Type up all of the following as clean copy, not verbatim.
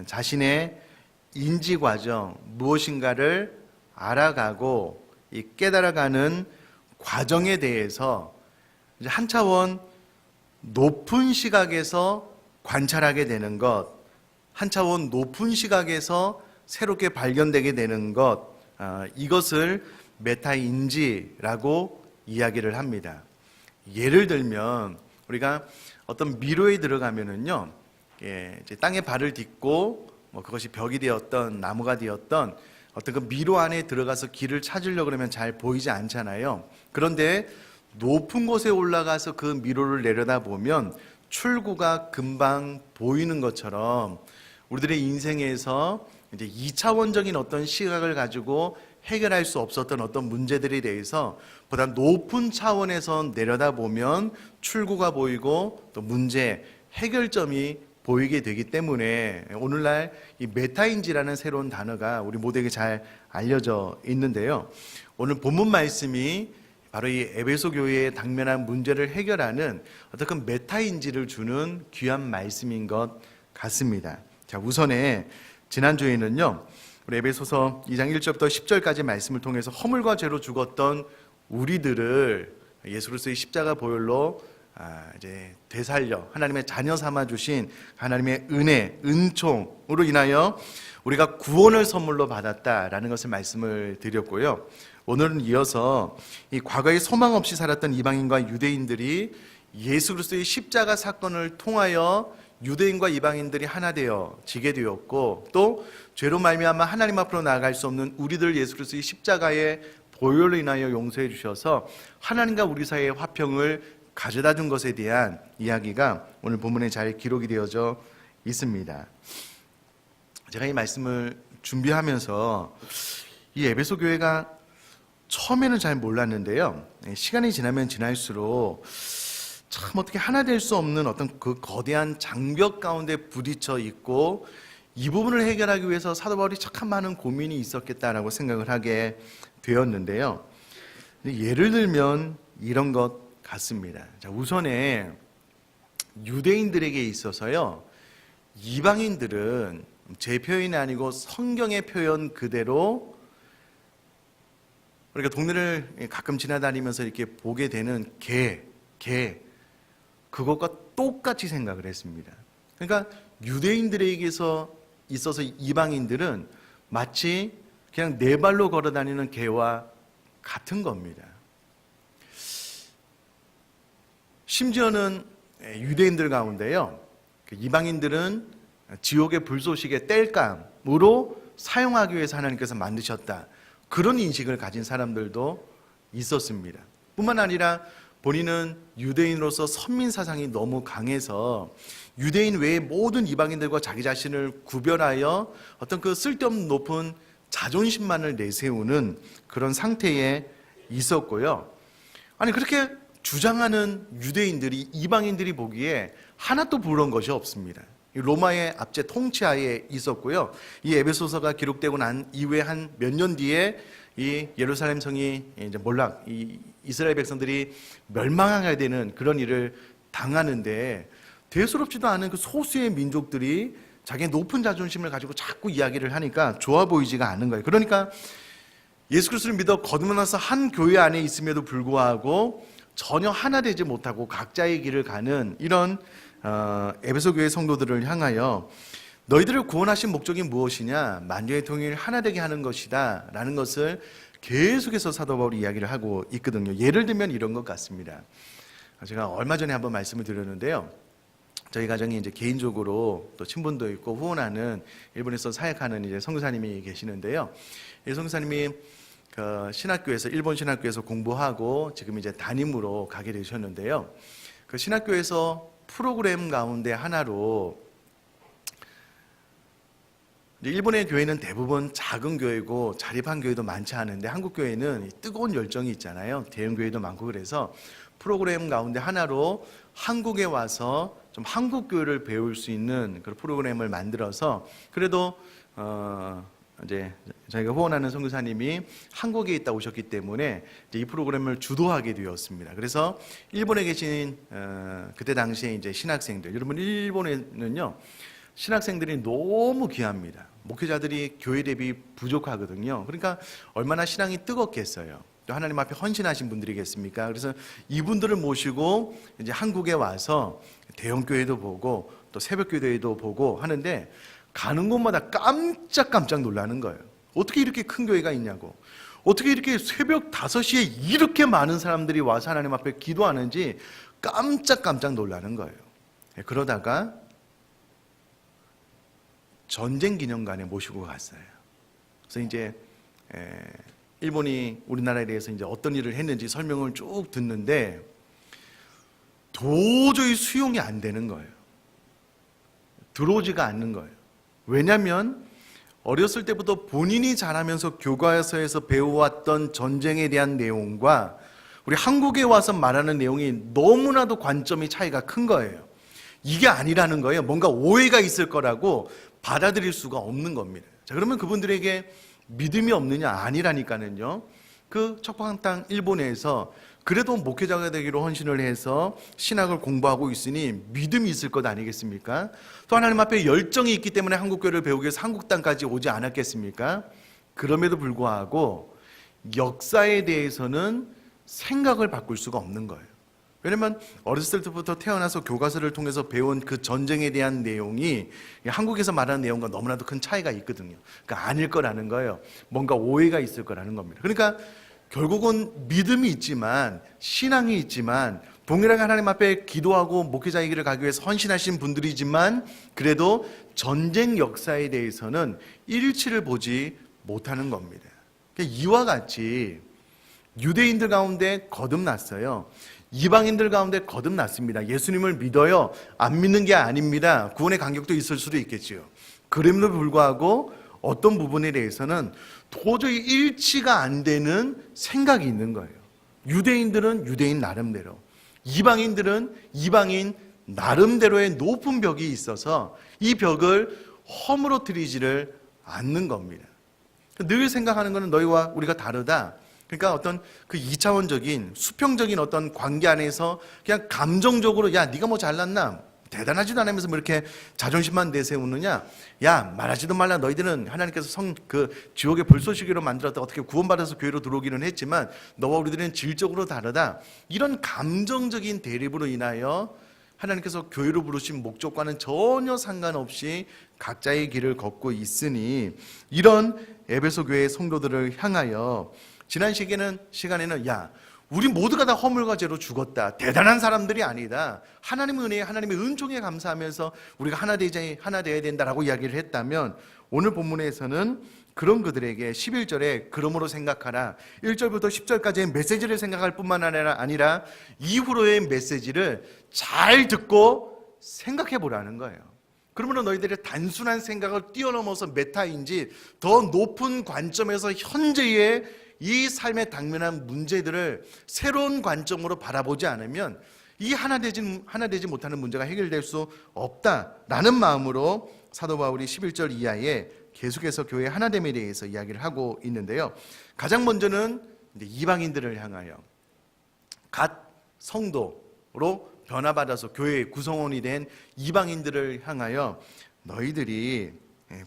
자신의 인지 과정, 무엇인가를 알아가고 깨달아가는 과정에 대해서 이제 한 차원 높은 시각에서 관찰하게 되는 것, 한 차원 높은 시각에서 새롭게 발견되게 되는 것, 이것을 메타인지라고 이야기를 합니다. 예를 들면 우리가 어떤 미로에 들어가면은요, 이제 땅에 발을 딛고 그것이 벽이 되었던 나무가 되었던 어떤 그 미로 안에 들어가서 길을 찾으려고 그러면 잘 보이지 않잖아요. 그런데 높은 곳에 올라가서 그 미로를 내려다보면 출구가 금방 보이는 것처럼 우리들의 인생에서 이제 2차원적인 어떤 시각을 가지고 해결할 수 없었던 어떤 문제들에 대해서 보다 높은 차원에서 내려다보면 출구가 보이고 또 문제, 해결점이 보이게 되기 때문에 오늘날 이 메타인지라는 새로운 단어가 우리 모두에게 잘 알려져 있는데요. 오늘 본문 말씀이 바로 이 에베소 교회에 당면한 문제를 해결하는 어떤 그 메타인지를 주는 귀한 말씀인 것 같습니다. 자, 우선에 지난주에는요, 우리 에베소서 2장 1절부터 10절까지 말씀을 통해서 허물과 죄로 죽었던 우리들을 예수 그리스도의 십자가 보혈로 이제 되살려 하나님의 자녀 삼아 주신 하나님의 은혜, 은총으로 인하여 우리가 구원을 선물로 받았다라는 것을 말씀을 드렸고요. 오늘은 이어서 이 과거에 소망 없이 살았던 이방인과 유대인들이 예수 그리스도의 십자가 사건을 통하여 유대인과 이방인들이 하나 되어 지게 되었고, 또 죄로 말미암아 하나님 앞으로 나아갈 수 없는 우리들 예수 그리스도의 십자가의 보혈로 인하여 용서해 주셔서 하나님과 우리 사이의 화평을 가져다 준 것에 대한 이야기가 오늘 본문에 잘 기록이 되어져 있습니다. 제가 이 말씀을 준비하면서 이 에베소 교회가 처음에는 잘 몰랐는데요, 시간이 지나면 지날수록 참 어떻게 하나 될 수 없는 어떤 그 거대한 장벽 가운데 부딪혀 있고, 이 부분을 해결하기 위해서 사도 바울이 참 많은 고민이 있었겠다라고 생각을 하게 되었는데요. 예를 들면 이런 것 같습니다. 자, 우선에 유대인들에게 있어서요, 이방인들은 제 표현이 아니고 성경의 표현 그대로, 그러니까 동네를 가끔 지나다니면서 이렇게 보게 되는 개, 그것과 똑같이 생각을 했습니다. 그러니까 유대인들에게서 있어서 이방인들은 마치 그냥 네 발로 걸어다니는 개와 같은 겁니다. 심지어는 유대인들 가운데요, 이방인들은 지옥의 불쏘시개 땔감으로 사용하기 위해서 하나님께서 만드셨다, 그런 인식을 가진 사람들도 있었습니다. 뿐만 아니라 본인은 유대인으로서 선민 사상이 너무 강해서 유대인 외의 모든 이방인들과 자기 자신을 구별하여 어떤 그 쓸데없는 높은 자존심만을 내세우는 그런 상태에 있었고요. 아니, 그렇게 주장하는 유대인들이 이방인들이 보기에 하나도 부러운 것이 없습니다. 로마의 압제 통치하에 있었고요. 이 에베소서가 기록되고 난 이후에 한 몇 년 뒤에 이 예루살렘 성이 이제 몰락, 이 이스라엘 백성들이 멸망하게 되는 그런 일을 당하는데, 대수롭지도 않은 그 소수의 민족들이 자기의 높은 자존심을 가지고 자꾸 이야기를 하니까 좋아 보이지가 않는 거예요. 그러니까 예수 그리스도를 믿어 거듭나서 한 교회 안에 있음에도 불구하고 전혀 하나 되지 못하고 각자의 길을 가는 이런 에베소 교회 성도들을 향하여 너희들을 구원하신 목적이 무엇이냐? 만유의 통일을 하나 되게 하는 것이다 라는 것을 계속해서 사도 바울이 이야기를 하고 있거든요. 예를 들면 이런 것 같습니다. 제가 얼마 전에 한번 말씀을 드렸는데요, 저희 가정이 이제 개인적으로 또 친분도 있고 후원하는 일본에서 사역하는 이제 선교사님이 계시는데요. 이 선교사님이 그 신학교에서, 일본 신학교에서 공부하고 지금 이제 담임으로 가게 되셨는데요. 그 신학교에서 프로그램 가운데 하나로, 일본의 교회는 대부분 작은 교회고 자립한 교회도 많지 않은데 한국 교회는 뜨거운 열정이 있잖아요. 대형 교회도 많고, 그래서 프로그램 가운데 하나로 한국에 와서 좀 한국 교회를 배울 수 있는 그런 프로그램을 만들어서, 그래도 이제 저희가 후원하는 선교사님이 한국에 있다 오셨기 때문에 이제 이 프로그램을 주도하게 되었습니다. 그래서 일본에 계신 그때 당시에 이제 신학생들, 여러분 일본에는요 신학생들이 너무 귀합니다. 목회자들이 교회 대비 부족하거든요. 그러니까 얼마나 신앙이 뜨겁겠어요. 또 하나님 앞에 헌신하신 분들이겠습니까? 그래서 이분들을 모시고 이제 한국에 와서 대형교회도 보고 또 새벽교회도 보고 하는데 가는 곳마다 깜짝깜짝 놀라는 거예요. 어떻게 이렇게 큰 교회가 있냐고. 어떻게 이렇게 새벽 5시에 이렇게 많은 사람들이 와서 하나님 앞에 기도하는지 깜짝깜짝 놀라는 거예요. 그러다가 전쟁 기념관에 모시고 갔어요. 그래서 이제 일본이 우리나라에 대해서 이제 어떤 일을 했는지 설명을 쭉 듣는데 도저히 수용이 안 되는 거예요. 들어오지가 않는 거예요. 왜냐하면 어렸을 때부터 본인이 자라면서 교과서에서 배워왔던 전쟁에 대한 내용과 우리 한국에 와서 말하는 내용이 너무나도 관점이 차이가 큰 거예요. 이게 아니라는 거예요. 뭔가 오해가 있을 거라고 받아들일 수가 없는 겁니다. 자, 그러면 그분들에게 믿음이 없느냐? 아니라니까는요. 그 척박한 땅 일본에서 그래도 목회자가 되기로 헌신을 해서 신학을 공부하고 있으니 믿음이 있을 것 아니겠습니까? 또 하나님 앞에 열정이 있기 때문에 한국교회를 배우기 위해서 한국 땅까지 오지 않았겠습니까? 그럼에도 불구하고 역사에 대해서는 생각을 바꿀 수가 없는 거예요. 왜냐면 어렸을 때부터 태어나서 교과서를 통해서 배운 그 전쟁에 대한 내용이 한국에서 말하는 내용과 너무나도 큰 차이가 있거든요. 그러니까 아닐 거라는 거예요. 뭔가 오해가 있을 거라는 겁니다. 그러니까 결국은 믿음이 있지만 신앙이 있지만 동일하게 하나님 앞에 기도하고 목회자의 길을 가기 위해서 헌신하신 분들이지만 그래도 전쟁 역사에 대해서는 일치를 보지 못하는 겁니다. 그러니까 이와 같이 유대인들 가운데 거듭났어요. 이방인들 가운데 거듭났습니다. 예수님을 믿어요. 안 믿는 게 아닙니다. 구원의 간격도 있을 수도 있겠지요. 그럼에도 불구하고 어떤 부분에 대해서는 도저히 일치가 안 되는 생각이 있는 거예요. 유대인들은 유대인 나름대로, 이방인들은 이방인 나름대로의 높은 벽이 있어서 이 벽을 허물어뜨리지를 않는 겁니다. 늘 생각하는 것은 너희와 우리가 다르다. 그러니까 어떤 그 2차원적인 수평적인 어떤 관계 안에서 그냥 감정적으로 야 네가 뭐 잘났나 대단하지도 않으면서 뭐 이렇게 자존심만 내세우느냐, 야 말하지도 말라 너희들은 하나님께서 지옥의 불쏘시개로 만들었다 어떻게 구원받아서 교회로 들어오기는 했지만 너와 우리들은 질적으로 다르다. 이런 감정적인 대립으로 인하여 하나님께서 교회로 부르신 목적과는 전혀 상관없이 각자의 길을 걷고 있으니 이런 에베소 교회의 성도들을 향하여 지난 시간에는 야 우리 모두가 다 허물과 죄로 죽었다. 대단한 사람들이 아니다. 하나님의 은혜에 하나님의 은총에 감사하면서 우리가 하나 되어야 된다라고 이야기를 했다면 오늘 본문에서는 그런 그들에게 11절에 그러므로 생각하라 1절부터 10절까지의 메시지를 생각할 뿐만 아니라 이후로의 메시지를 잘 듣고 생각해 보라는 거예요. 그러면 너희들의 단순한 생각을 뛰어넘어서 메타인지 더 높은 관점에서 현재의 이 삶에 당면한 문제들을 새로운 관점으로 바라보지 않으면 이 하나 되지 못하는 문제가 해결될 수 없다라는 마음으로 사도 바울이 11절 이하에 계속해서 교회 하나됨에 대해서 이야기를 하고 있는데요. 가장 먼저는 이방인들을 향하여 갓 성도로 변화받아서 교회의 구성원이 된 이방인들을 향하여 너희들이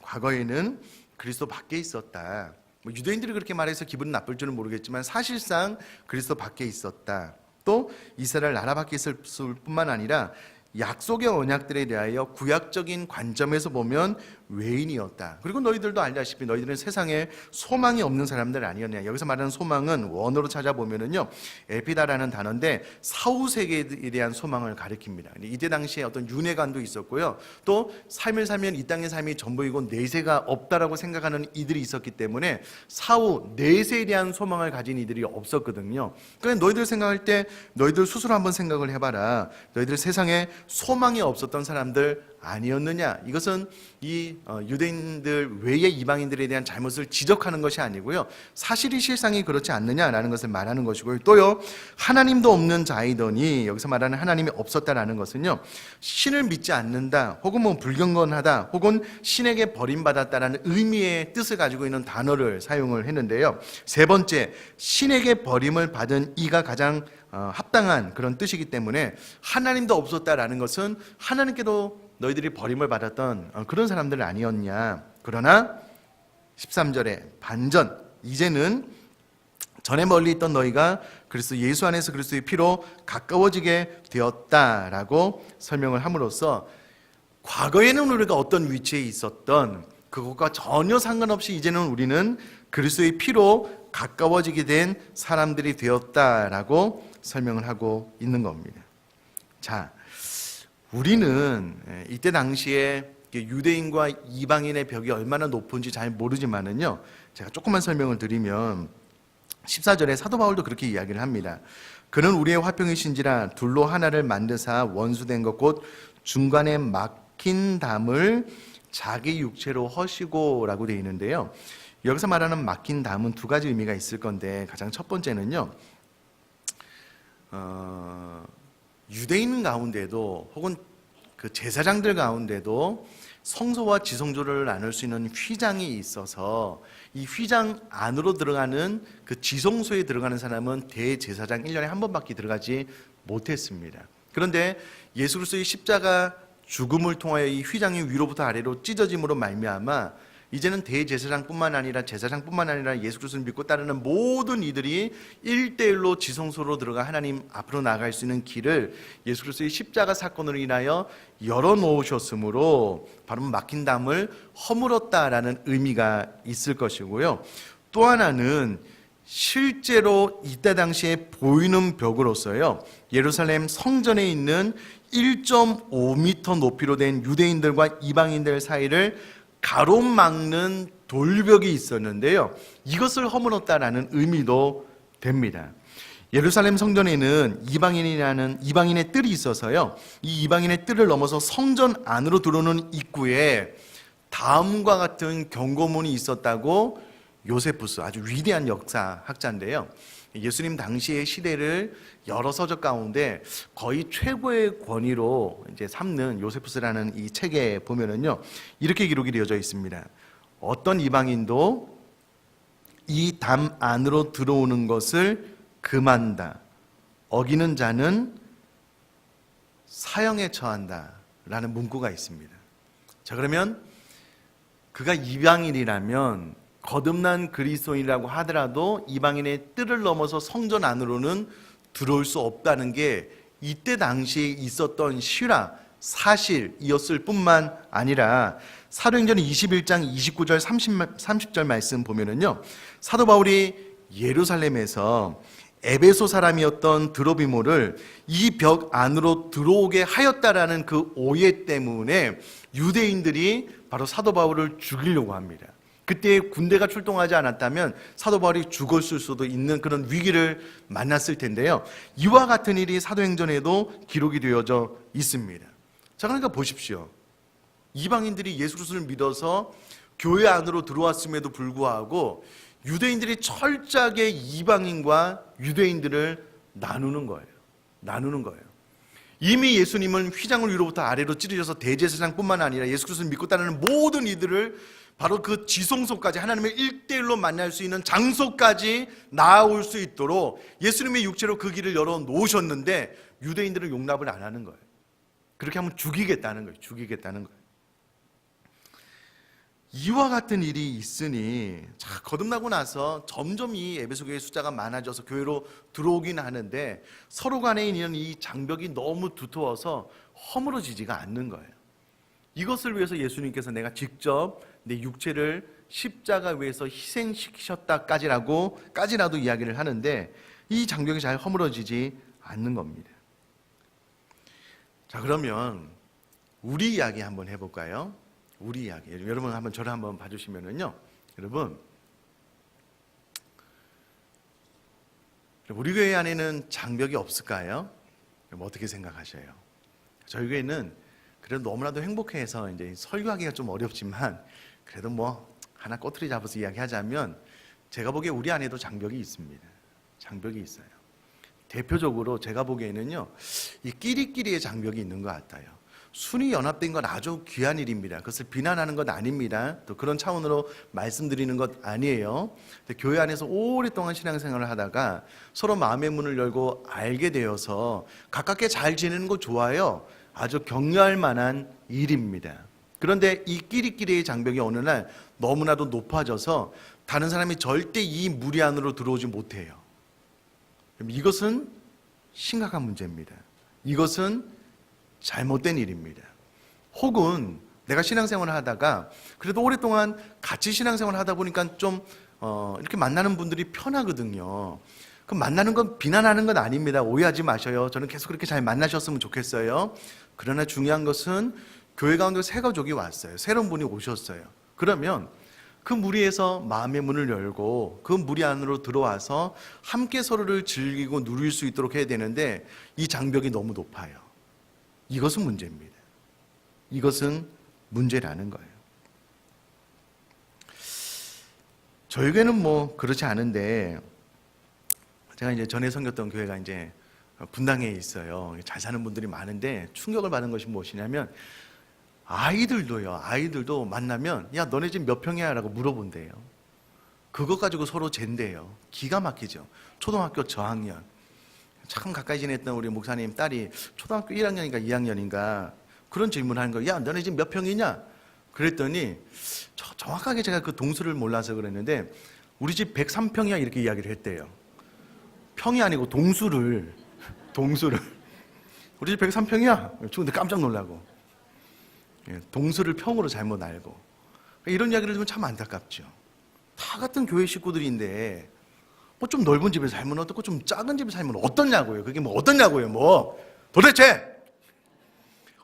과거에는 그리스도 밖에 있었다. 유대인들이 그렇게 말해서 기분 나쁠 줄은 모르겠지만 사실상 그리스도 밖에 있었다. 또 이스라엘 나라 밖에 있을 뿐만 아니라 약속의 언약들에 대하여 구약적인 관점에서 보면 외인이었다. 그리고 너희들도 알다시피 너희들은 세상에 소망이 없는 사람들 아니었냐. 여기서 말하는 소망은 원어로 찾아보면은요 에피다라는 단어인데 사후세계에 대한 소망을 가리킵니다. 이때 당시에 어떤 윤회관도 있었고요. 또 삶을 살면 이 땅의 삶이 전부이고 내세가 없다라고 생각하는 이들이 있었기 때문에 사후 내세에 대한 소망을 가진 이들이 없었거든요. 그러니까 너희들 생각할 때 너희들 스스로 한번 생각을 해봐라. 너희들 세상에 소망이 없었던 사람들 아니었느냐. 이것은 이 유대인들 외의 이방인들에 대한 잘못을 지적하는 것이 아니고요 사실이 실상이 그렇지 않느냐라는 것을 말하는 것이고요. 또요 하나님도 없는 자이더니 여기서 말하는 하나님이 없었다라는 것은요 신을 믿지 않는다 혹은 뭐 불경건하다 혹은 신에게 버림받았다라는 의미의 뜻을 가지고 있는 단어를 사용을 했는데요. 세 번째, 신에게 버림을 받은 이가 가장 합당한 그런 뜻이기 때문에 하나님도 없었다라는 것은 하나님께도 너희들이 버림을 받았던 그런 사람들 아니었냐. 그러나 13절에 반전, 이제는 전에 멀리 있던 너희가 그리스도 예수 안에서 그리스도의 피로 가까워지게 되었다라고 설명을 함으로써 과거에는 우리가 어떤 위치에 있었던 그것과 전혀 상관없이 이제는 우리는 그리스도의 피로 가까워지게 된 사람들이 되었다라고 설명을 하고 있는 겁니다. 자, 우리는 이때 당시에 유대인과 이방인의 벽이 얼마나 높은지 잘 모르지만은요, 제가 조금만 설명을 드리면 14절에 사도 바울도 그렇게 이야기를 합니다. 그는 우리의 화평이신지라 둘로 하나를 만드사 원수된 것 곧 중간에 막힌 담을 자기 육체로 허시고 라고 되어 있는데요. 여기서 말하는 막힌 담은 두 가지 의미가 있을 건데 가장 첫 번째는요, 유대인 가운데도 혹은 그 제사장들 가운데도 성소와 지성소를 나눌 수 있는 휘장이 있어서 이 휘장 안으로 들어가는 그 지성소에 들어가는 사람은 대제사장 1년에 한 번밖에 들어가지 못했습니다. 그런데 예수 그리스도의 십자가 죽음을 통하여 이 휘장이 위로부터 아래로 찢어짐으로 말미암아 이제는 대제사장뿐만 아니라 제사장뿐만 아니라 예수 그리스도를 믿고 따르는 모든 이들이 1대1로 지성소로 들어가 하나님 앞으로 나아갈 수 있는 길을 예수 그리스도의 십자가 사건으로 인하여 열어놓으셨으므로 바로 막힌 담을 허물었다라는 의미가 있을 것이고요. 또 하나는 실제로 이때 당시에 보이는 벽으로서요, 예루살렘 성전에 있는 1.5m 높이로 된 유대인들과 이방인들 사이를 가로막는 돌벽이 있었는데요, 이것을 허물었다라는 의미도 됩니다. 예루살렘 성전에는 이방인의 뜰이 있어서요, 이 이방인의 뜰을 넘어서 성전 안으로 들어오는 입구에 다음과 같은 경고문이 있었다고 요세푸스, 아주 위대한 역사학자인데요, 예수님 당시의 시대를 여러 서적 가운데 거의 최고의 권위로 이제 삼는 요세푸스라는 이 책에 보면은요, 이렇게 기록이 되어져 있습니다. 어떤 이방인도 이 담 안으로 들어오는 것을 금한다. 어기는 자는 사형에 처한다. 라는 문구가 있습니다. 자, 그러면 그가 이방인이라면 거듭난 그리스도인이라고 하더라도 이방인의 뜰을 넘어서 성전 안으로는 들어올 수 없다는 게 이때 당시에 있었던 실화, 사실이었을 뿐만 아니라 사도행전 21장 29절 30절 말씀 보면은요, 사도 바울이 예루살렘에서 에베소 사람이었던 드로비모를 이 벽 안으로 들어오게 하였다라는 그 오해 때문에 유대인들이 바로 사도 바울을 죽이려고 합니다. 그때 군대가 출동하지 않았다면 사도 바울이 죽었을 수도 있는 그런 위기를 만났을 텐데요, 이와 같은 일이 사도행전에도 기록이 되어져 있습니다. 자, 그러니까 보십시오. 이방인들이 예수 그리스도를 믿어서 교회 안으로 들어왔음에도 불구하고 유대인들이 철저하게 이방인과 유대인들을 나누는 거예요. 이미 예수님은 휘장을 위로부터 아래로 찌르셔서 대제사장뿐만 아니라 예수 그리스도를 믿고 따르는 모든 이들을 바로 그 지성소까지, 하나님의 1대1로 만날 수 있는 장소까지 나아올 수 있도록 예수님의 육체로 그 길을 열어놓으셨는데 유대인들은 용납을 안 하는 거예요. 그렇게 하면 죽이겠다는 거예요. 이와 같은 일이 있으니, 자, 거듭나고 나서 점점 이 에베소 교회의 숫자가 많아져서 교회로 들어오긴 하는데 서로 간에 있는 이 장벽이 너무 두터워서 허물어지지가 않는 거예요. 이것을 위해서 예수님께서 내가 직접 내 육체를 십자가 위에서 희생시키셨다까지라도 이야기를 하는데 이 장벽이 잘 허물어지지 않는 겁니다. 자, 그러면 우리 이야기 한번 해볼까요? 우리 이야기. 여러분 한번 저를 한번 봐주시면은요, 여러분, 우리 교회 안에는 장벽이 없을까요? 여러분 어떻게 생각하셔요? 저희 교회는 그래도 너무나도 행복해서 이제 설교하기가 좀 어렵지만 그래도 뭐 하나 꼬투리 잡아서 이야기하자면 제가 보기에 우리 안에도 장벽이 있습니다. 장벽이 있어요. 대표적으로 제가 보기에는요, 이 끼리끼리의 장벽이 있는 것 같아요. 순위 연합된 건 아주 귀한 일입니다. 그것을 비난하는 것 아닙니다. 또 그런 차원으로 말씀드리는 것 아니에요. 근데 교회 안에서 오랫동안 신앙생활을 하다가 서로 마음의 문을 열고 알게 되어서 가깝게 잘 지내는 거 좋아요. 아주 격려할 만한 일입니다. 그런데 이 끼리끼리의 장벽이 어느 날 너무나도 높아져서 다른 사람이 절대 이 무리 안으로 들어오지 못해요. 이것은 심각한 문제입니다. 이것은 잘못된 일입니다. 혹은 내가 신앙생활을 하다가 그래도 오랫동안 같이 신앙생활을 하다 보니까 좀 이렇게 만나는 분들이 편하거든요. 그럼 만나는 건 비난하는 건 아닙니다. 오해하지 마셔요. 저는 계속 그렇게 잘 만나셨으면 좋겠어요. 그러나 중요한 것은 교회 가운데 새 가족이 왔어요. 새로운 분이 오셨어요. 그러면 그 무리에서 마음의 문을 열고 그 무리 안으로 들어와서 함께 서로를 즐기고 누릴 수 있도록 해야 되는데 이 장벽이 너무 높아요. 이것은 문제입니다. 이것은 문제라는 거예요. 저희 교회는 뭐 그렇지 않은데 제가 이제 전에 섬겼던 교회가 이제 분당에 있어요. 잘 사는 분들이 많은데 충격을 받은 것이 무엇이냐면 아이들도 만나면 야 너네 집 몇 평이야? 라고 물어본대요. 그것 가지고 서로 잰대요. 기가 막히죠. 초등학교 저학년 참 가까이 지냈던 우리 목사님 딸이 초등학교 1학년인가 2학년인가 그런 질문을 하는 거예요. 야 너네 집 몇 평이냐? 그랬더니 정확하게 제가 그 동수를 몰라서 그랬는데 우리 집 103평이야 이렇게 이야기를 했대요. 평이 아니고 동수를 우리 집 103평이야? 근데 깜짝 놀라고 동수를 평으로 잘못 알고 이런 이야기를 들으면 참 안타깝죠. 다 같은 교회 식구들인데 뭐 좀 넓은 집에 살면 어떻고 좀 작은 집에 살면 어떻냐고요. 그게 뭐 어떻냐고요. 뭐 도대체.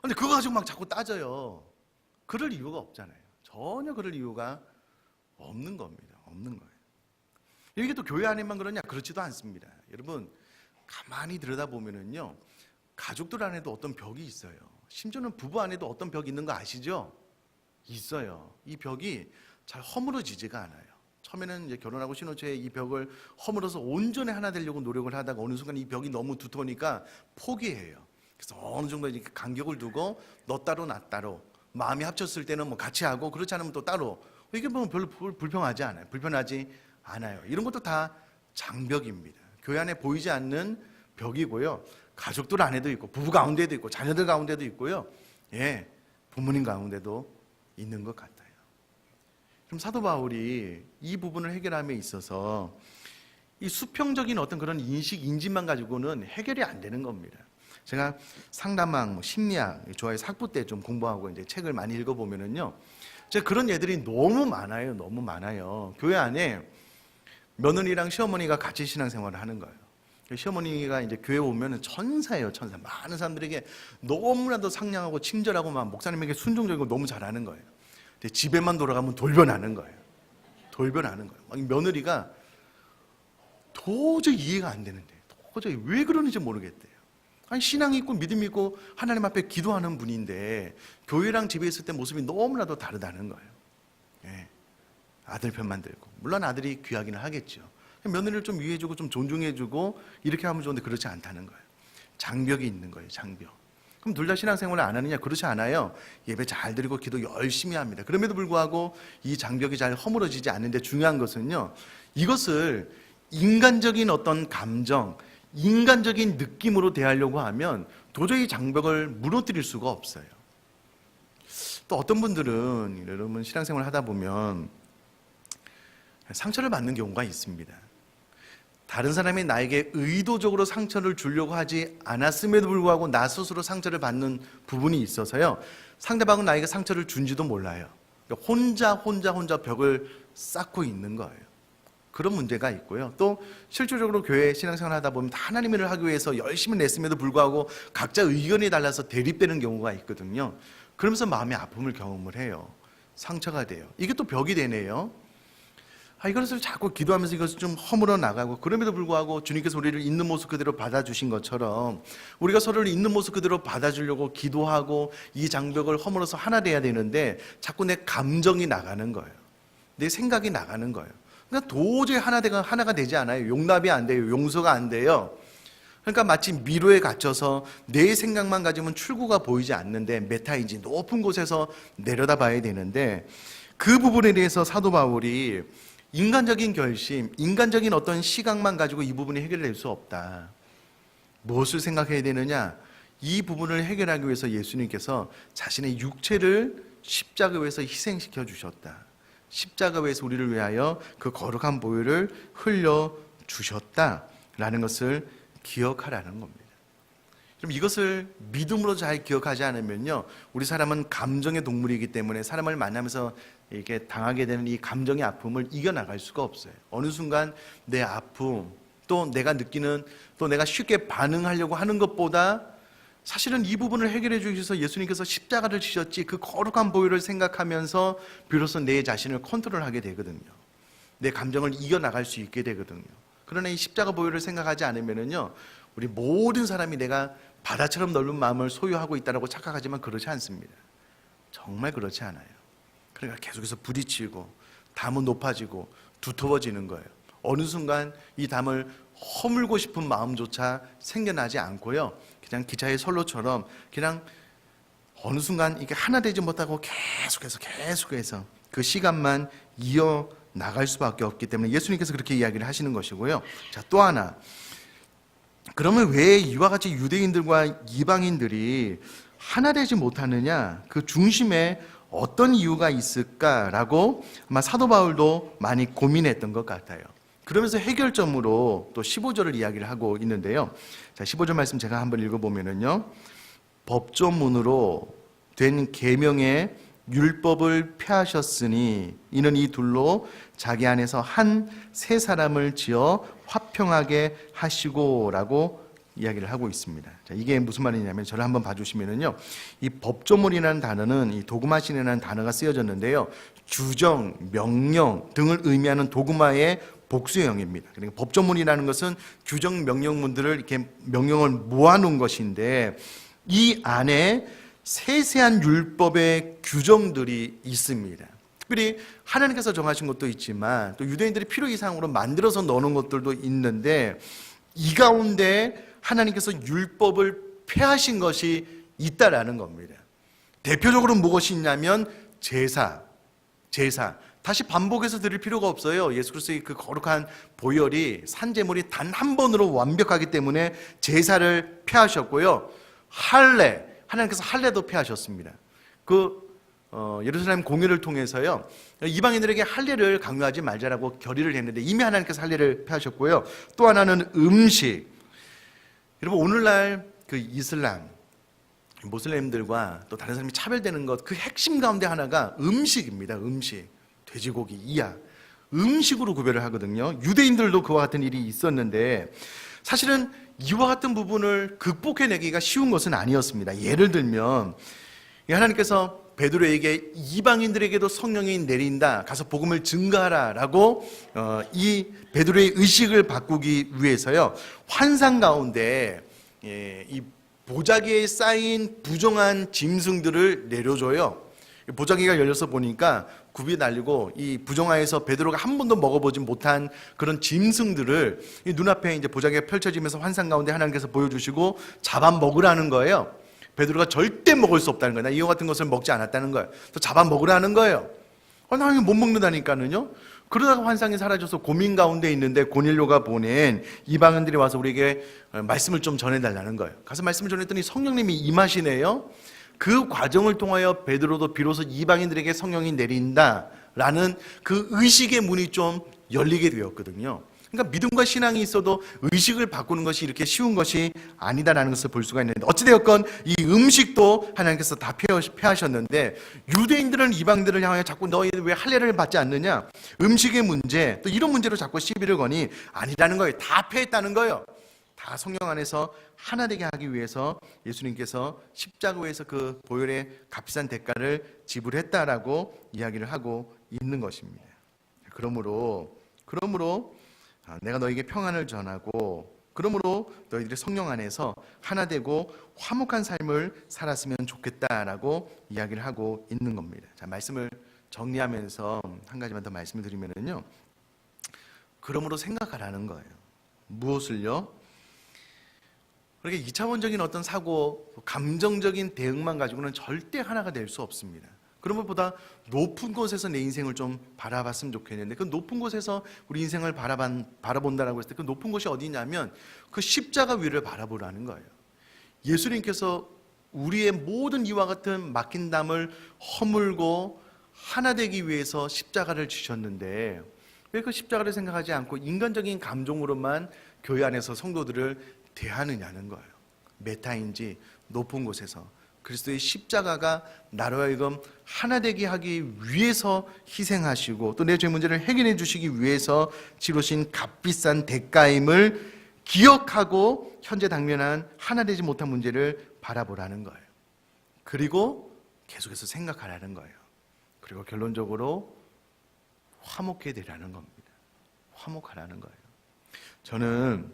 근데 그거 가지고 막 자꾸 따져요. 그럴 이유가 없잖아요. 전혀 그럴 이유가 없는 겁니다. 없는 거예요. 이게 또 교회 안에만 그러냐? 그렇지도 않습니다. 여러분 가만히 들여다보면은요 가족들 안에도 어떤 벽이 있어요. 심지어는 부부 안에도 어떤 벽이 있는 거 아시죠? 있어요. 이 벽이 잘 허물어지지가 않아요. 처음에는 이제 결혼하고 신혼초에 이 벽을 허물어서 온전히 하나 되려고 노력을 하다가 어느 순간 이 벽이 너무 두터우니까 포기해요. 그래서 어느 정도 이렇게 간격을 두고 너 따로 나 따로 마음이 합쳤을 때는 뭐 같이 하고 그렇지 않으면 또 따로 이게 뭐 별로 불편하지 않아요. 이런 것도 다 장벽입니다. 교회 안에 보이지 않는 벽이고요. 가족들 안에도 있고 부부 가운데도 있고 자녀들 가운데도 있고요. 부모님 가운데도 있는 것 같아요. 그럼 사도 바울이 이 부분을 해결함에 있어서 이 수평적인 어떤 그런 인지만 가지고는 해결이 안 되는 겁니다. 제가 상담학, 심리학 좋아해서 학부 때 좀 공부하고 이제 책을 많이 읽어보면은요, 제가 그런 예들이 너무 많아요. 교회 안에 며느리랑 시어머니가 같이 신앙생활을 하는 거예요. 시어머니가 이제 교회 오면은 천사예요, 천사. 많은 사람들에게 너무나도 상냥하고 친절하고 막 목사님에게 순종적이고 너무 잘하는 거예요. 근데 집에만 돌아가면 돌변하는 거예요. 막 며느리가 도저히 이해가 안 되는데, 도저히 왜 그러는지 모르겠대요. 아니 신앙이 있고 믿음이 있고 하나님 앞에 기도하는 분인데 교회랑 집에 있을 때 모습이 너무나도 다르다는 거예요. 아들 편만 들고, 물론 아들이 귀하기는 하겠죠. 며느리를 좀 위해주고 좀 존중해주고 이렇게 하면 좋은데 그렇지 않다는 거예요. 장벽이 있는 거예요. 장벽. 그럼 둘 다 신앙생활을 안 하느냐? 그렇지 않아요. 예배 잘 드리고 기도 열심히 합니다. 그럼에도 불구하고 이 장벽이 잘 허물어지지 않는데 중요한 것은요, 이것을 인간적인 어떤 감정, 인간적인 느낌으로 대하려고 하면 도저히 장벽을 무너뜨릴 수가 없어요. 또 어떤 분들은 여러분 신앙생활을 하다 보면 상처를 받는 경우가 있습니다. 다른 사람이 나에게 의도적으로 상처를 주려고 하지 않았음에도 불구하고 나 스스로 상처를 받는 부분이 있어서요, 상대방은 나에게 상처를 준지도 몰라요. 그러니까 혼자 벽을 쌓고 있는 거예요. 그런 문제가 있고요. 또 실질적으로 교회 신앙생활 하다 보면 하나님의 일을 하기 위해서 열심히 냈음에도 불구하고 각자 의견이 달라서 대립되는 경우가 있거든요. 그러면서 마음의 아픔을 경험을 해요. 상처가 돼요. 이게 또 벽이 되네요. 이것을 자꾸 기도하면서 이것을 좀 허물어 나가고, 그럼에도 불구하고 주님께서 우리를 있는 모습 그대로 받아주신 것처럼 우리가 서로를 있는 모습 그대로 받아주려고 기도하고 이 장벽을 허물어서 하나 돼야 되는데 자꾸 내 감정이 나가는 거예요. 내 생각이 나가는 거예요. 그러니까 도저히 하나가 되지 않아요. 용납이 안 돼요. 용서가 안 돼요. 그러니까 마치 미로에 갇혀서 내 생각만 가지면 출구가 보이지 않는데 메타인지 높은 곳에서 내려다 봐야 되는데, 그 부분에 대해서 사도 바울이 인간적인 결심, 인간적인 어떤 시각만 가지고 이 부분이 해결될 수 없다. 무엇을 생각해야 되느냐? 이 부분을 해결하기 위해서 예수님께서 자신의 육체를 십자가 위에서 희생시켜 주셨다. 십자가 위에서 우리를 위하여 그 거룩한 보혈을 흘려 주셨다라는 것을 기억하라는 겁니다. 그럼 이것을 믿음으로 잘 기억하지 않으면요, 우리 사람은 감정의 동물이기 때문에 사람을 만나면서 이렇게 당하게 되는 이 감정의 아픔을 이겨나갈 수가 없어요. 어느 순간 내 아픔, 또 내가 느끼는, 또 내가 쉽게 반응하려고 하는 것보다 사실은 이 부분을 해결해 주기 위해서 예수님께서 십자가를 지셨지, 그 거룩한 보혈을 생각하면서 비로소 내 자신을 컨트롤하게 되거든요. 내 감정을 이겨나갈 수 있게 되거든요. 그러나 이 십자가 보혈을 생각하지 않으면요, 우리 모든 사람이 내가 바다처럼 넓은 마음을 소유하고 있다고 착각하지만 그렇지 않습니다. 정말 그렇지 않아요. 그러니까 계속해서 부딪히고 담은 높아지고 두터워지는 거예요. 어느 순간 이 담을 허물고 싶은 마음조차 생겨나지 않고요, 그냥 기차의 선로처럼 그냥 어느 순간 이게 하나 되지 못하고 계속해서 그 시간만 이어나갈 수밖에 없기 때문에 예수님께서 그렇게 이야기를 하시는 것이고요. 자, 또 하나, 그러면 왜 이와 같이 유대인들과 이방인들이 하나 되지 못하느냐, 그 중심에 어떤 이유가 있을까라고 아마 사도 바울도 많이 고민했던 것 같아요. 그러면서 해결점으로 또 15절을 이야기를 하고 있는데요. 자, 15절 말씀 제가 한번 읽어보면은요, 법조문으로 된 계명의 율법을 폐하셨으니 이는 이 둘로 자기 안에서 한 세 사람을 지어 화평하게 하시고라고 이야기를 하고 있습니다. 자, 이게 무슨 말이냐면, 저를 한번 봐주시면은요, 이 법조문이라는 단어는 이 도그마신이라는 단어가 쓰여졌는데요, 규정, 명령 등을 의미하는 도그마의 복수형입니다. 그러니까 법조문이라는 것은 규정, 명령문들을 이렇게 명령을 모아놓은 것인데, 이 안에 세세한 율법의 규정들이 있습니다. 특별히 하나님께서 정하신 것도 있지만 또 유대인들이 필요 이상으로 만들어서 넣어놓은 것들도 있는데, 이 가운데 하나님께서 율법을 폐하신 것이 있다라는 겁니다. 대표적으로 무엇이 있냐면 제사. 다시 반복해서 드릴 필요가 없어요. 예수 그리스도의 그 거룩한 보혈이, 산제물이 단 한 번으로 완벽하기 때문에 제사를 폐하셨고요. 할례, 하나님께서 할례도 폐하셨습니다. 예루살렘 공회를 통해서요, 이방인들에게 할례를 강요하지 말자라고 결의를 했는데 이미 하나님께서 할례를 폐하셨고요. 또 하나는 음식. 여러분, 오늘날 그 이슬람, 모슬렘들과 또 다른 사람이 차별되는 것, 그 핵심 가운데 하나가 음식입니다. 음식. 돼지고기, 이야. 음식으로 구별을 하거든요. 유대인들도 그와 같은 일이 있었는데, 사실은 이와 같은 부분을 극복해내기가 쉬운 것은 아니었습니다. 예를 들면 하나님께서 베드로에게 이방인들에게도 성령이 내린다, 가서 복음을 증거하라라고 이 베드로의 의식을 바꾸기 위해서요, 환상 가운데 이 보자기에 쌓인 부정한 짐승들을 내려줘요. 보자기가 열려서 보니까 굽이 날리고 이 부정하에서 베드로가 한 번도 먹어보지 못한 그런 짐승들을 이 눈앞에 이제 보자기가 펼쳐지면서 환상 가운데 하나님께서 보여주시고 잡아 먹으라는 거예요. 베드로가 절대 먹을 수 없다는 거예요. 나 이와 같은 것을 먹지 않았다는 거예요. 또 잡아 먹으라는 거예요. 나 이거 못 먹는다니까는요. 그러다가 환상이 사라져서 고민 가운데 있는데 고넬료가 보낸 이방인들이 와서 우리에게 말씀을 좀 전해달라는 거예요. 가서 말씀을 전했더니 성령님이 임하시네요. 그 과정을 통하여 베드로도 비로소 이방인들에게 성령이 내린다라는 그 의식의 문이 좀 열리게 되었거든요. 그러니까 믿음과 신앙이 있어도 의식을 바꾸는 것이 이렇게 쉬운 것이 아니다라는 것을 볼 수가 있는데, 어찌되었건 이 음식도 하나님께서 다 폐하셨는데, 유대인들은 이방인들을 향하여 자꾸 너희들 왜 할례를 받지 않느냐, 음식의 문제, 또 이런 문제로 자꾸 시비를 거니 아니라는 거예요. 다 폐했다는 거예요. 다 성령 안에서 하나 되게 하기 위해서 예수님께서 십자가에서 그 보혈의 값비싼 대가를 지불했다라고 이야기를 하고 있는 것입니다. 그러므로 내가 너에게 평안을 전하고, 그러므로 너희들이 성령 안에서 하나 되고 화목한 삶을 살았으면 좋겠다라고 이야기를 하고 있는 겁니다. 자, 말씀을 정리하면서 한 가지만 더 말씀을 드리면은요, 그러므로 생각하라는 거예요. 무엇을요? 그렇게 2차원적인 어떤 사고, 감정적인 대응만 가지고는 절대 하나가 될 수 없습니다. 그런 것보다 높은 곳에서 내 인생을 좀 바라봤으면 좋겠는데, 그 높은 곳에서 우리 인생을 바라본다라고 했을 때 그 높은 곳이 어디냐면 그 십자가 위를 바라보라는 거예요. 예수님께서 우리의 모든 이와 같은 막힌 담을 허물고 하나 되기 위해서 십자가를 지셨는데 왜 그 십자가를 생각하지 않고 인간적인 감정으로만 교회 안에서 성도들을 대하느냐는 거예요. 메타인지 높은 곳에서 그리스도의 십자가가 나로 하여금 하나 되게 하기 위해서 희생하시고 또 내 죄 문제를 해결해 주시기 위해서 치르신 값비싼 대가임을 기억하고 현재 당면한 하나 되지 못한 문제를 바라보라는 거예요. 그리고 계속해서 생각하라는 거예요. 그리고 결론적으로 화목해야 되라는 겁니다. 화목하라는 거예요. 저는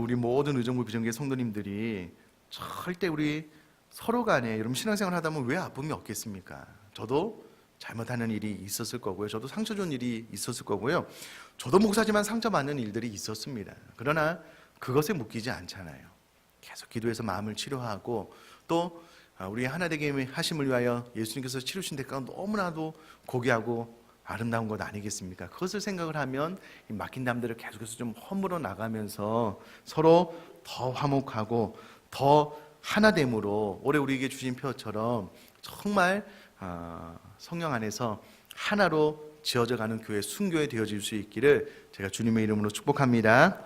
우리 모든 의정부 비정계 성도님들이 절대 우리 서로 간에 여러분 신앙생활 하다 보면 왜 아픔이 없겠습니까? 저도 잘못하는 일이 있었을 거고요. 저도 상처 준 일이 있었을 거고요. 저도 목사지만 상처받는 일들이 있었습니다. 그러나 그것에 묶이지 않잖아요. 계속 기도해서 마음을 치료하고 또 우리 하나 되게 하심을 위하여 예수님께서 치르신 대가가 너무나도 고귀하고 아름다운 것 아니겠습니까? 그것을 생각을 하면 이 막힌 담들을 계속해서 좀 허물어 나가면서 서로 더 화목하고 더 하나됨으로 올해 우리에게 주신 표처럼 정말 성령 안에서 하나로 지어져가는 교회 순교에 되어질 수 있기를 제가 주님의 이름으로 축복합니다.